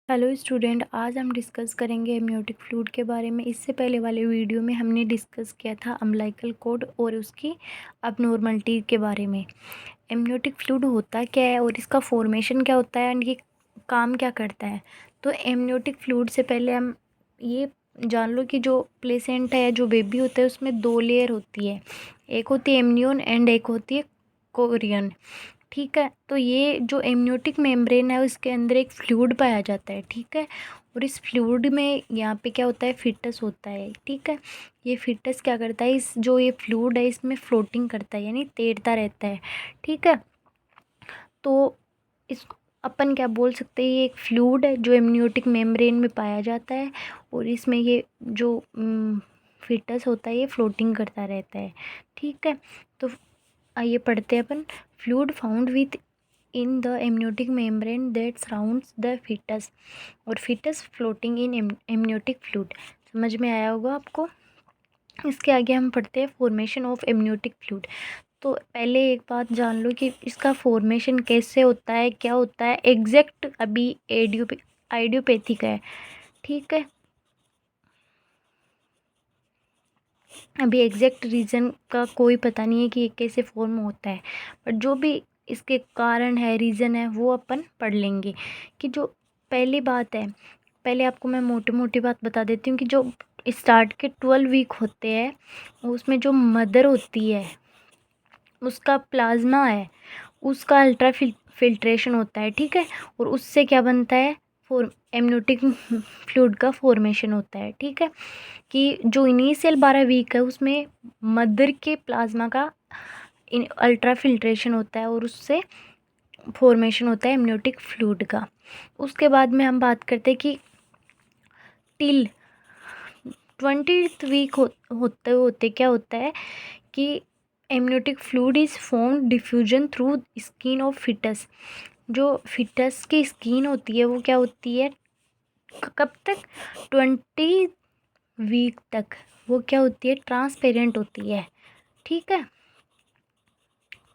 Hello student, आज हम discuss करेंगे एमनियोटिक फ्लूइड के बारे में। इससे पहले वाले वीडियो में हमने डिस्कस किया था अम्बिलिकल कॉर्ड और उसकी अबनॉर्मलिटी के बारे में। एमनियोटिक फ्लूइड होता क्या है और इसका फॉर्मेशन क्या होता है एंड ये काम क्या करता है। तो एमनियोटिक फ्लूइड से पहले हम ये जान लो कि जो प्लेसेंटा है, जो बेबी होता है, उसमें 2 लेयर होती है। एक होती है एमनियोन एंड एक होती है कोरियन। ठीक है, तो ये जो एमनियोटिक मेम्ब्रेन है उसके अंदर एक फ्लूइड पाया जाता है। ठीक है, और इस फ्लूइड में यहाँ पे क्या होता है, फिटस होता है। ठीक है, ये फिटस क्या करता है, इस जो ये फ्लूइड है इसमें फ्लोटिंग करता है, यानी तैरता रहता है। ठीक है, तो इस अपन क्या बोल सकते हैं, ये एक फ्लूइड है जो एमनियोटिक मेम्ब्रेन में पाया जाता है और इसमें ये जो फिटस होता है ये फ्लोटिंग करता रहता है। ठीक है, तो आइए पढ़ते हैं अपन। Fluid found within the amniotic membrane that surrounds the foetus और foetus floating in amniotic fluid. समझ में आया होगा आपको। इसके आगे हम पढ़ते हैं फॉर्मेशन ऑफ एमनियोटिक फ्लूइड। तो पहले एक बात जान लो कि इसका फॉर्मेशन कैसे होता है, क्या होता है एग्जैक्ट, अभी आइडियोपैथिक है। ठीक है, अभी एग्जैक्ट रीज़न का कोई पता नहीं है कि ये कैसे फॉर्म होता है, बट जो भी इसके कारण है, रीज़न है, वो अपन पढ़ लेंगे। कि जो पहली बात है, पहले आपको मैं मोटी मोटी बात बता देती हूँ कि जो स्टार्ट के 12 वीक होते हैं उसमें जो मदर होती है उसका प्लाज्मा है, उसका अल्ट्रा फिल्ट्रेशन होता है। ठीक है, और उससे क्या बनता है, एमनियोटिक फ्लूइड का फॉर्मेशन होता है। ठीक है, कि जो इनिशियल 12 वीक है उसमें मदर के प्लाज्मा का अल्ट्रा फिल्ट्रेशन होता है और उससे फॉर्मेशन होता है एमनियोटिक फ्लूइड का। उसके बाद में हम बात करते हैं कि टिल 20th वीक होते होते क्या होता है कि amniotic fluid is form diffusion through skin of fetus. जो फिटस की स्किन होती है वो क्या होती है, कब तक, 20 वीक तक वो क्या होती है, ट्रांसपेरेंट होती है। ठीक है,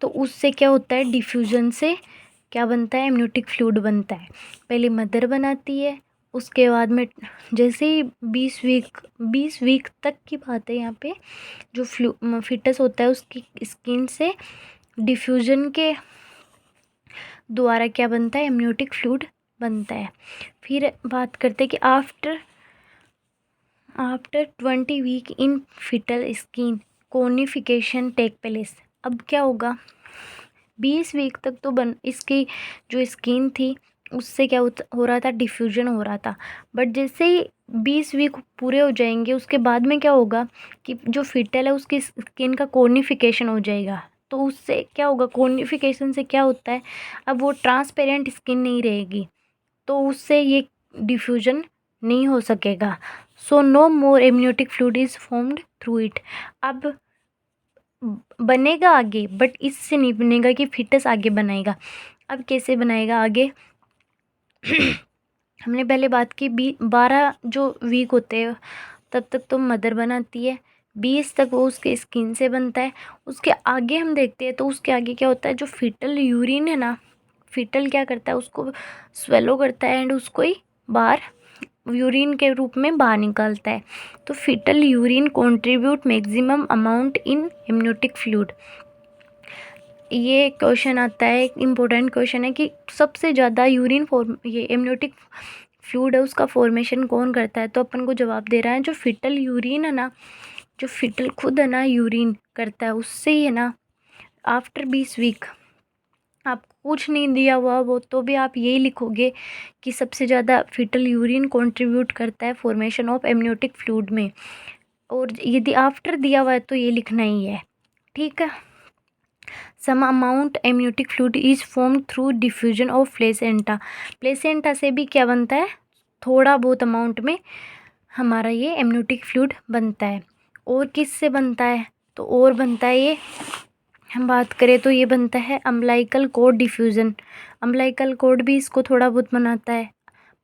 तो उससे क्या होता है, डिफ्यूजन से क्या बनता है, एमनियोटिक फ्लूइड बनता है। पहले मदर बनाती है, उसके बाद में जैसे ही 20 वीक तक की बात है यहाँ पे, जो फिटस होता है उसकी स्किन से डिफ्यूजन के द्वारा क्या बनता है, एमनियोटिक फ्लूइड बनता है। फिर बात करते हैं कि आफ्टर आफ्टर 20 वीक इन फिटल स्किन कोनिफिकेशन टेक प्लेस। अब क्या होगा, 20 वीक तक तो इसकी जो स्किन थी उससे क्या हो रहा था, डिफ्यूजन हो रहा था। बट जैसे ही 20 वीक पूरे हो जाएंगे उसके बाद में क्या होगा कि जो फिटल है उसकी स्किन का कोनिफिकेशन हो जाएगा। तो उससे क्या होगा, कोनिफिकेशन से क्या होता है, अब वो ट्रांसपेरेंट स्किन नहीं रहेगी, तो उससे ये डिफ्यूजन नहीं हो सकेगा। So no more amniotic fluid is formed through it. अब बनेगा आगे, बट इससे नहीं बनेगा कि फिटस आगे बनाएगा। अब कैसे बनाएगा आगे हमने पहले बात की 12 जो वीक होते हैं तब तक तो मदर बनाती है, 20 तक वो उसके स्किन से बनता है। उसके आगे हम देखते हैं तो उसके आगे क्या होता है, जो फिटल यूरिन है ना, फिटल क्या करता है, उसको स्वेलो करता है एंड उसको ही बाहर यूरिन के रूप में बाहर निकालता है। तो fetal urine contribute maximum amount in amniotic fluid. ये क्वेश्चन आता है, एक इम्पोर्टेंट क्वेश्चन है कि सबसे ज़्यादा यूरिन फॉर्म, ये एमनियोटिक फ्लूइड है उसका फॉर्मेशन कौन करता है। तो अपन को जवाब दे रहा है जो फिटल यूरिन है ना, जो फिटल खुद है ना यूरिन करता है, उससे ही है ना। आफ्टर 20 वीक आपको कुछ नहीं दिया हुआ वो तो भी आप यही लिखोगे कि सबसे ज़्यादा फिटल यूरिन कंट्रीब्यूट करता है फॉर्मेशन ऑफ एमनियोटिक फ्लूइड में, और यदि आफ्टर दिया हुआ है तो ये लिखना ही है। ठीक है, some amount amniotic fluid is form through diffusion of placenta. Placenta से भी क्या बनता है, थोड़ा बहुत अमाउंट में हमारा ये एमनियोटिक फ्लूइड बनता है। और किस से बनता है, तो और बनता है ये, हम बात करें तो ये बनता है umbilical cord diffusion. Umbilical cord भी इसको थोड़ा बहुत बनाता है।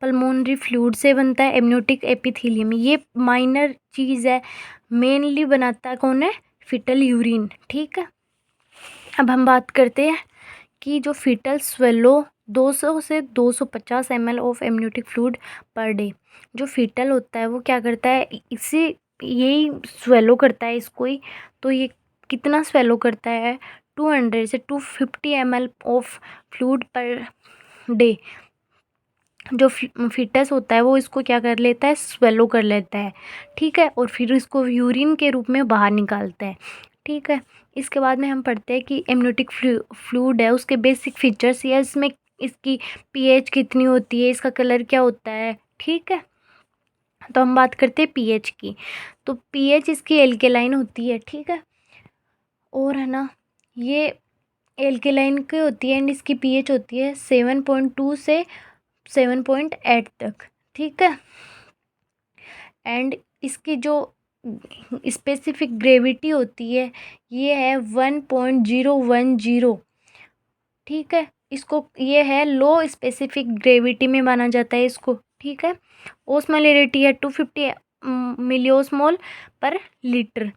पल्मोनरी फ्लूइड से बनता है एमनियोटिक एपिथेलियम, ये माइनर चीज़ है, मेनली बनाता है कौन है, फिटल यूरिन। ठीक है, अब हम बात करते हैं कि जो फिटल स्वेलो 200 से 250 ml of amniotic fluid per day. जो फीटल होता है वो क्या करता है, इसे यही स्वेलो करता है इसको ही। तो ये कितना स्वेलो करता है, 200 से 250 ml of fluid per day. जो फीटस होता है वो इसको क्या कर लेता है, स्वेलो कर लेता है, ठीक है, और फिर इसको यूरिन के रूप में बाहर निकालता है, ठीक है। इसके बाद में हम पढ़ते हैं कि एमनियोटिक फ्लूइड है, उसके बेसिक फीचर्स या इसमें इसकी पीएच कितनी होती है, इसका कलर क्या होता है, ठीक है। तो हम बात करते हैं पीएच की। तो पीएच इसकी एल्केलाइन होती है, ठीक है, और है ना, ये एल्केलाइन की होती है एंड इसकी पीएच होती है 7.2 से 7.8 तक, ठीक है। एंड इसकी जो स्पेसिफिक ग्रेविटी होती है ये है 1.010, ठीक है। इसको ये है लो स्पेसिफिक ग्रेविटी में माना जाता है इसको, ठीक है। ओस्मोलरिटी है 250 मिलियोस्मोल पर लीटर।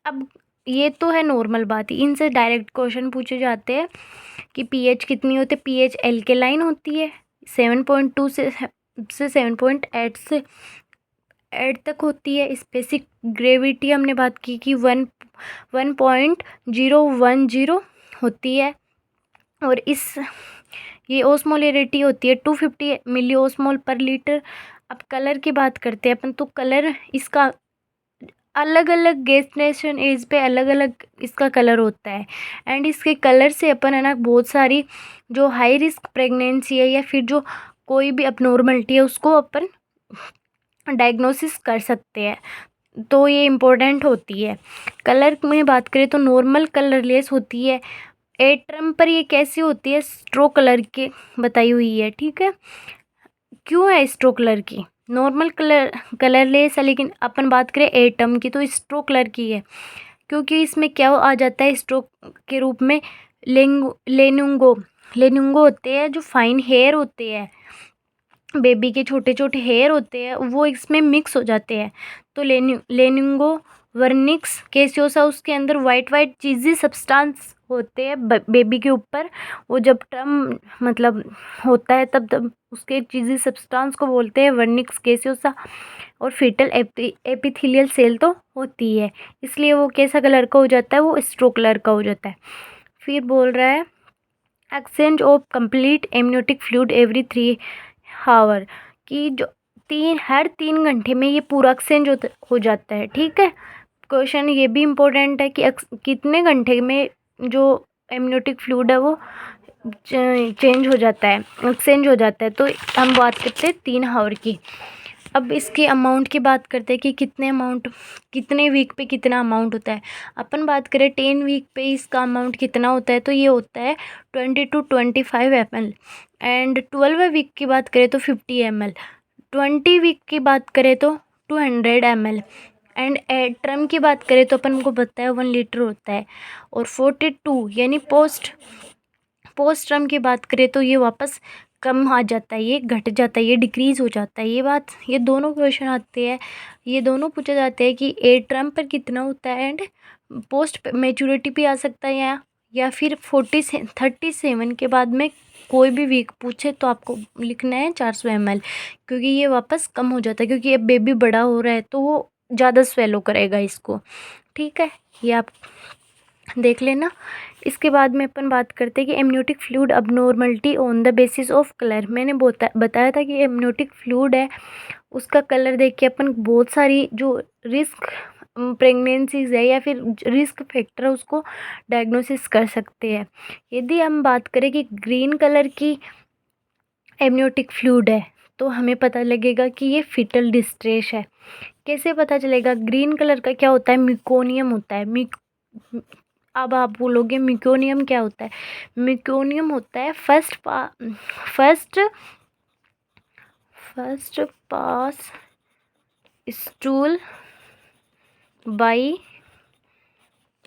अब ये तो है नॉर्मल बात ही, इनसे डायरेक्ट क्वेश्चन पूछे जाते हैं कि पीएच कितनी होती है। पीएच एल्केलाइन होती है 7.2 से 7.8 से 8 तक होती है। स्पेसिफिक ग्रेविटी हमने बात की कि 1.010 होती है। और ये ओस्मोलरिटी होती है 250 मिली ओस्मोल पर लीटर। अब कलर की बात करते हैं अपन, तो कलर इसका अलग अलग गेस्टेशन एज पे अलग अलग इसका कलर होता है। एंड इसके कलर से अपन है ना बहुत सारी जो हाई रिस्क प्रेगनेंसी है या फिर जो कोई भी अपनॉर्मलिटी है उसको अपन डायग्नोसिस कर सकते हैं, तो ये इम्पोर्टेंट होती है। कलर में बात करें तो नॉर्मल कलरलेस होती है। एट्रम पर ये कैसी होती है, स्ट्रो कलर के बताई हुई है, ठीक है। क्यों है स्ट्रो कलर की, नॉर्मल कलरलेस है, लेकिन अपन बात करें एटम की तो स्ट्रो कलर की है, क्योंकि इसमें क्या आ जाता है स्ट्रोक के रूप में लेनुंगो लेनुंगो होते हैं, जो फाइन हेयर होते हैं, बेबी के छोटे छोटे हेयर होते हैं वो इसमें मिक्स हो जाते हैं। तो लेनिंगो वर्निक्स केसियोसा उसके अंदर वाइट वाइट चीज़ी सब्सटेंस होते हैं बेबी के ऊपर। वो जब टर्म मतलब होता है तब उसके चीज़ी सब्सटेंस को बोलते हैं वर्निक्स केसियोसा। और फीटल एपिथेलियल सेल तो होती है, इसलिए वो कैसा कलर का हो जाता है, वो स्ट्रो कलर का हो जाता है। फिर बोल रहा है exchange of complete amniotic fluid every 3 हावर, कि जो हर 3 घंटे में ये पूरा एक्सचेंज हो जाता है, ठीक है। क्वेश्चन ये भी इम्पोर्टेंट है कि कितने घंटे में जो एमनियोटिक फ्लूइड है वो चेंज हो जाता है, एक्सचेंज हो जाता है। तो हम बात करते हैं 3 आवर की। अब इसके अमाउंट की बात करते हैं कि कितने वीक पे कितना अमाउंट होता है। अपन बात करें 10 वीक पे इसका अमाउंट कितना होता है, तो ये होता है 20 to 25 ml। एंड 12 वीक की बात करें तो 50 ml। 20 वीक की बात करें तो 200 ml। एंड एट्रम की बात करें तो अपन को पता है 1 लीटर होता है। और 42 यानी पोस्ट टर्म की बात करें तो ये वापस कम आ जाता है, ये घट जाता है, ये डिक्रीज़ हो जाता है। ये दोनों क्वेश्चन आते हैं, ये दोनों पूछे जाते हैं कि ए टर्म पर कितना होता है एंड पोस्ट मैच्योरिटी भी आ सकता है, या फिर 37 के बाद में कोई भी वीक पूछे तो आपको लिखना है 400 ml, क्योंकि ये वापस कम हो जाता है, क्योंकि अब बेबी बड़ा हो रहा है तो वो ज़्यादा स्वेलो करेगा इसको, ठीक है। ये आप देख लेना। इसके बाद में अपन बात करते हैं कि amniotic fluid abnormality on the basis of colour. मैंने बताया था कि एमनियोटिक फ्लूइड है उसका कलर देख के अपन बहुत सारी जो रिस्क प्रेगनेंसीज है या फिर रिस्क फैक्टर है उसको डायग्नोसिस कर सकते हैं। यदि हम बात करें कि ग्रीन कलर की एमनियोटिक फ्लूइड है तो हमें पता लगेगा कि ये फीटल डिस्ट्रेस है। कैसे पता चलेगा, ग्रीन कलर का क्या होता है, मिकोनियम होता है। अब आप बोलोगे मिकोनियम क्या होता है, मिकोनियम होता है first pass stool by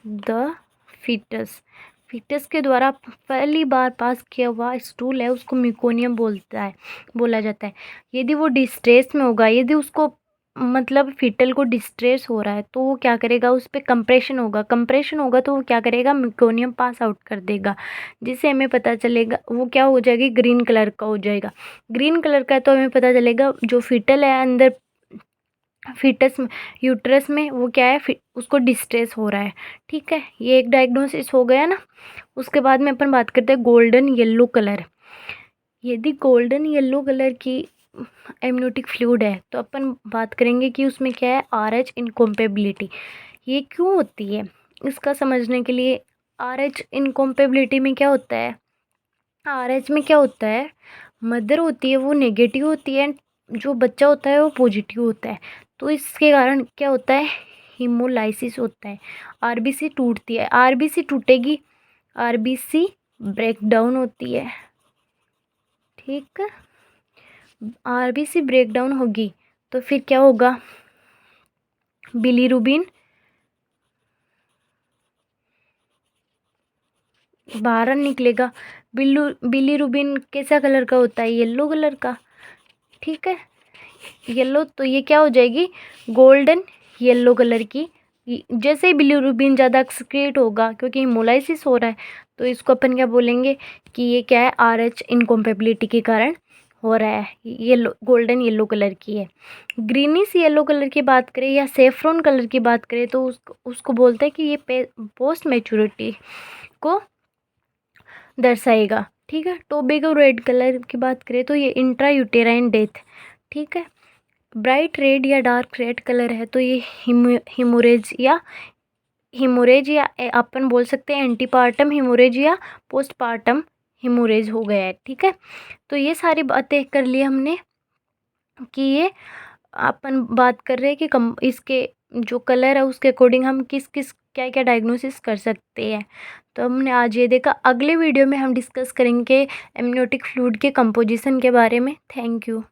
the fetus के द्वारा पहली बार पास किया हुआ स्टूल है उसको मिकोनियम बोला जाता है। यदि वो डिस्ट्रेस में होगा, यदि उसको मतलब फीटल को डिस्ट्रेस हो रहा है तो वो क्या करेगा, उस पे कंप्रेशन होगा तो वो क्या करेगा, मेकोनियम पास आउट कर देगा, जिससे हमें पता चलेगा वो क्या हो जाएगी, ग्रीन कलर का हो जाएगा। ग्रीन कलर का तो हमें पता चलेगा जो फीटल है अंदर फीटस में, यूट्रस में, वो क्या है, उसको डिस्ट्रेस हो रहा है। ठीक है, ये एक डायग्नोसिस हो गया ना। उसके बाद में अपन बात करते हैं गोल्डन येलो कलर। यदि गोल्डन येलो कलर की एमनियोटिक फ्लूइड है तो अपन बात करेंगे कि उसमें क्या है, RH इनकॉम्पेबिलिटी। ये क्यों होती है, इसका समझने के लिए RH इनकॉम्पेबिलिटी में क्या होता है, RH में क्या होता है, मदर होती है वो नेगेटिव होती है, जो बच्चा होता है वो पॉजिटिव होता है। तो इसके कारण क्या होता है, हीमोलाइसिस होता है, आरबीसी टूटती है, आरबीसी टूटेगी, आरबीसी ब्रेकडाउन होती है। ठीक है, आरबीसी ब्रेकडाउन होगी तो फिर क्या होगा, बिलीरुबिन बाहर निकलेगा। बिलीरुबिन कैसा कलर का होता है, येलो कलर का। ठीक है, येलो, तो ये क्या हो जाएगी, गोल्डन येलो कलर की। जैसे ही बिलीरुबिन ज़्यादा एक्सक्रीट होगा क्योंकि हीमोलाइसिस हो रहा है, तो इसको अपन क्या बोलेंगे कि ये क्या है, RH इनकॉम्पेबिलिटी के कारण हो रहा है, येलो गोल्डन येलो कलर की है। ग्रीनिश येलो कलर की बात करें या सेफ्रॉन कलर की बात करें तो उसको बोलते हैं कि ये पोस्ट मैच्योरिटी को दर्शाएगा। ठीक है, टोबैको रेड कलर की बात करें तो ये इंट्रा यूटेराइन डेथ। ठीक है, ब्राइट रेड या डार्क रेड कलर है तो ये हिमोरेज या अपन बोल सकते हैं एंटीपार्टम हिमोरेज या पोस्टपार्टम हिमोरेज हो गया है। ठीक है, तो ये सारी बातें कर ली हमने कि ये अपन बात कर रहे हैं कि इसके जो कलर है उसके अकॉर्डिंग हम किस किस क्या क्या डायग्नोसिस कर सकते हैं। तो हमने आज ये देखा, अगले वीडियो में हम डिस्कस करेंगे एमनियोटिक फ्लूइड के कंपोजिशन के बारे में। Thank you.